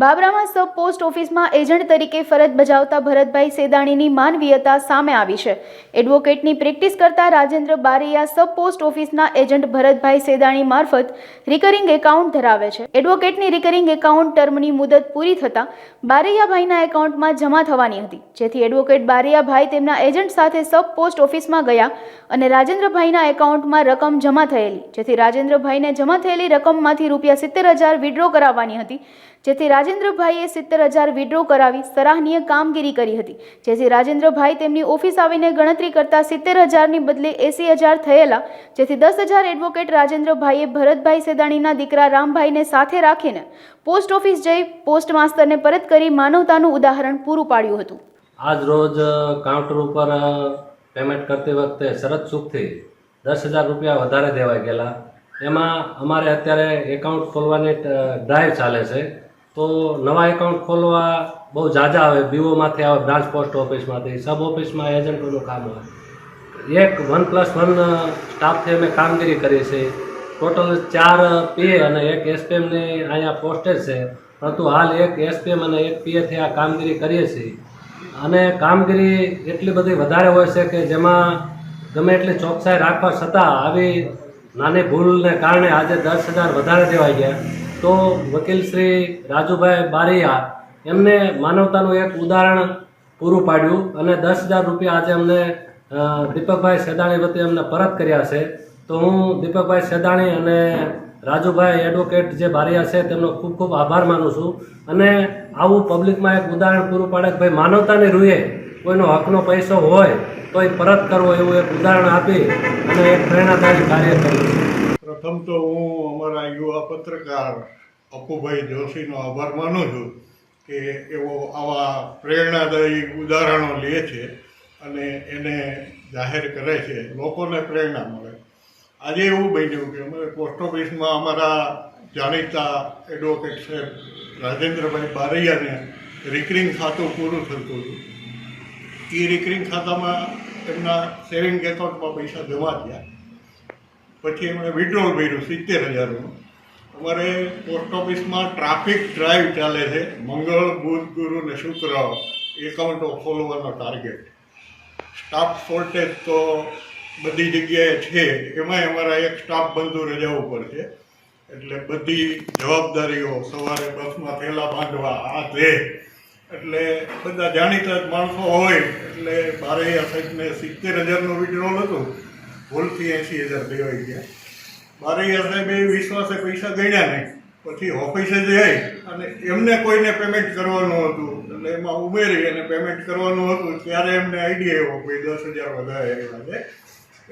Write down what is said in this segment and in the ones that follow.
બાબરામાં સબ post ઓફિસમાં agent તરીકે ફરજ બજાવતા ભરતભાઈ સેદાણીની માનવીયતા સામે આવી છે। એડવોકેટની પ્રેક્ટિસ કરતા રાજેન્દ્ર બારૈયા સબ પોસ્ટ ઓફિસના એજન્ટ ભરતભાઈ સેદાણી મારફત રિકરિંગ એકાઉન્ટ ધરાવે છે। એડવોકેટની રિકરિંગ એકાઉન્ટ ટર્મની મુદત પૂરી થતાં બારૈયાભાઈના એકાઉન્ટમાં જમા થવાની હતી, જેથી એડવોકેટ બારૈયાભાઈ તેમના એજન્ટ સાથે સબ પોસ્ટ ઓફિસમાં ગયા અને રાજેન્દ્રભાઈના એકાઉન્ટમાં રકમ જમા થયેલી, જેથી રાજેન્દ્રભાઈને જમા થયેલી રકમમાંથી રૂપિયા 70,000 વિડ્રો કરાવવાની હતી, જેથી રાજેન્દ્રભાઈએ 70,000 વિડ્રો કરાવી સરાહનીય કામગીરી કરી હતી, જેથી રાજેન્દ્રભાઈ તેમની ઓફિસ આવીને ગણતરી કરતા 70,000ની બદલે 80,000 થયેલા, જેથી 10,000 એડવોકેટ રાજેન્દ્રભાઈએ ભરતભાઈ સેદાણીના દીકરા રામભાઈને સાથે રાખીને પોસ્ટ ઓફિસ જઈ પોસ્ટ માસ્તરને પરત કરી માનવતાનું ઉદાહરણ પૂરું પાડ્યું હતું। આજ રોજ કાઉન્ટર ઉપર પેમેન્ટ કરતી વખતે શરત ચૂકથી 10,000 રૂપિયા વધારે દેવાઈ ગયેલા। એમાં અમારે અત્યારે એકાઉન્ટ ખોલવાની ડ્રાઈવ ચાલે છે, તો નવા એકાઉન્ટ ખોલવા બહુ ઝાઝા આવે, બીઓમાંથી આવે, બ્રાન્ચ પોસ્ટ ઓફિસમાંથી, સબ ઓફિસમાં એજન્ટોનું કામ હોય। એક 1+1 સ્ટાફથી અમે કામગીરી કરી છે। ટોટલ 4 પીએ અને 1 એસપીએમની અહીંયા પોસ્ટેજ છે, પરંતુ હાલ 1 એસપીએમ અને 1 પીએથી આ કામગીરી કરીએ છીએ। અને કામગીરી એટલી બધી વધારે હોય છે કે જેમાં ગમે એટલી ચોકસાઈ રાખવા છતાં આવી નાની ભૂલને કારણે આજે 10,000 વધારે દેવાઈ ગયા। તો વકીલ શ્રી રાજુભાઈ બારૈયા એમને માનવતાનું એક ઉદાહરણ પૂરું પાડ્યું અને 10,000 રૂપિયા આજે અમને દીપકભાઈ સેદાણી વતી અમને પરત કર્યા છે। તો હું દીપકભાઈ સેદાણી અને રાજુભાઈ એડવોકેટ જે બારૈયા છે તેમનો ખૂબ ખૂબ આભાર માનું છું। અને આવું પબ્લિકમાં એક ઉદાહરણ પૂરું પાડે કે ભાઈ માનવતાની રૂએ કોઈનો હકનો પૈસો હોય તો એ પરત કરવો, એવું એક ઉદાહરણ આપી અને એક પ્રેરણાદાયી કાર્ય કર્યું। પ્રથમ તો હું અમારા યુવા પત્રકાર અપુભાઈ જોશીનો આભાર માનું છું કે એવો આવા પ્રેરણાદાયી ઉદાહરણો લે છે અને એને જાહેર કરે છે, લોકોને પ્રેરણા મળે। આજે એવું બન્યું કે અમે પોસ્ટ ઓફિસમાં અમારા જાણીતા એડવોકેટ સાહેબ રાજેન્દ્રભાઈ બારૈયાને રિકરિંગ ખાતું પૂરું થતું હતું। એ રિકરિંગ ખાતામાં એમના સેવિંગ એકાઉન્ટમાં પૈસા જમા થયા, પછી એમણે વિડ્રોલ કર્યું 70,000નું। અમારે પોસ્ટ ઓફિસમાં ટ્રાફિક ડ્રાઈવ ચાલે છે, મંગળ, બુધ, ગુરુ ને શુક્ર એકાઉન્ટો ખોલવાનો ટાર્ગેટ। સ્ટાફ શોર્ટેજ તો બધી જગ્યાએ છે, એમાંય અમારા એક સ્ટાફ બંધુ રજા ઉપર છે, એટલે બધી જવાબદારીઓ સવારે બસમાં થેલા બાંધવા આ તે, એટલે બધા જાણીતા જ માણસો હોય એટલે બારૈયા સાહેબને 70,000નું વિડ્રોલ હતું, ભૂલથી 80,000 દેવાઈ ગયા। બારૈયા સાહેબે વિશ્વાસે પૈસા ગણ્યા નહીં, પછી ઓફિસે જઈ અને એમને કોઈને પેમેન્ટ કરવાનું હતું, એટલે એમાં ઉમેરી અને પેમેન્ટ કરવાનું હતું ત્યારે એમને આઈડિયા એવો ભાઈ 10,000 વધારે આવ્યા છે।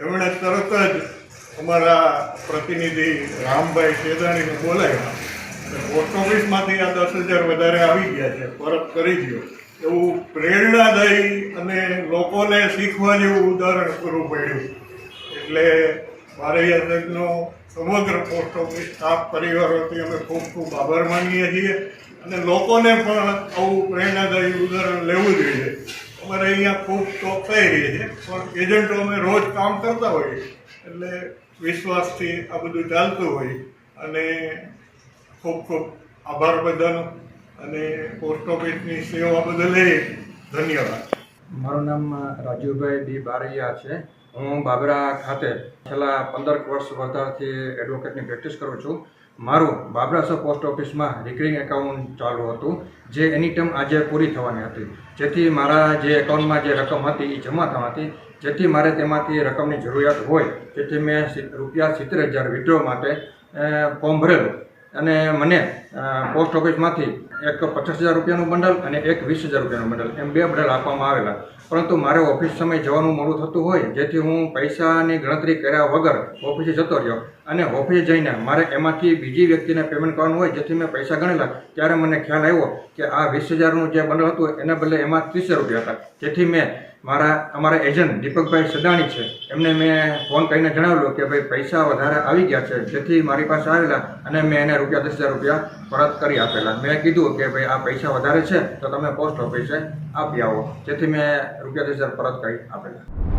એમણે તરત જ અમારા પ્રતિનિધિ રામભાઈ સેદાણીને બોલાવ્યા અને પોસ્ટ ઓફિસમાંથી આ 10,000 વધારે આવી ગયા છે, પરત કરી દો, એવું પ્રેરણાદાયી અને લોકોને શીખવા જેવું ઉદાહરણ પૂરું પાડ્યું। એટલે બારૈયા સાહેબનો સમગ્ર પોસ્ટ ઓફિસ સ્ટાફ પરિવાર વતી અમે ખૂબ ખૂબ આભાર માનીએ છીએ અને લોકોને પણ આવું પ્રેરણાદાયી ઉદાહરણ લેવું જોઈએ। અમારે અહીંયા ખૂબ ચોકસાઈ રહી છે, પણ એજન્ટો અમે રોજ કામ કરતા હોઈએ એટલે વિશ્વાસથી આ બધું ચાલતું હોય અને ખૂબ ખૂબ આભાર બધાનો અને પોસ્ટ ઓફિસની સેવા બદલે ધન્યવાદ। મારું નામ રાજુભાઈ બી બારૈયા છે। હું બાબરા ખાતે છેલ્લા 15 વર્ષ વધારથી એડવોકેટની પ્રેક્ટિસ કરું છું। મારું બાબરા સબ પોસ્ટ ઓફિસમાં રિકરિંગ એકાઉન્ટ ચાલુ હતું, જે એની ટર્મ આજે પૂરી થવાની હતી, જેથી મારા જે એકાઉન્ટમાં જે રકમ હતી એ જમા થવાની હતી, જેથી મારે તેમાંથી રકમની જરૂરિયાત હોય, જેથી મેં રૂપિયા 70,000 વિડ્રો માટે ફોર્મ ભરેલું અને મને પોસ્ટ ઓફિસમાંથી એક 50,000 રૂપિયાનું બંડલ અને એક 20,000 રૂપિયાનું બંડલ, એમ 2 બંડલ આપવામાં આવેલા। પરંતુ મારે ઓફિસ સમય જવાનું મોડું થતું હોય, જેથી હું પૈસાની ગણતરી કર્યા વગર ઓફિસે જતો રહ્યો અને ઓફિસે જઈને મારે એમાંથી બીજી વ્યક્તિને પેમેન્ટ કરવાનું હોય, જેથી મેં પૈસા ગણેલા ત્યારે મને ખ્યાલ આવ્યો કે આ 20,000નું જે બંડલ હતું એના બદલે એમાં 30,000 રૂપિયા હતા, જેથી મેં અમારા એજન્ટ દીપકભાઈ સેદાણી છે એમને મેં ફોન કરીને જણાવેલું કે ભાઈ પૈસા વધારે આવી ગયા છે, જેથી મારી પાસે આવેલા અને મેં એને રૂપિયા 10,000 રૂપિયા પરત કરી આપેલા। મેં કીધું કે ભાઈ આ પૈસા વધારે છે તો તમે પોસ્ટ ઓફિસે આપી આવો, જેથી મેં રૂપિયા 10,000 પરત કરી આપેલા।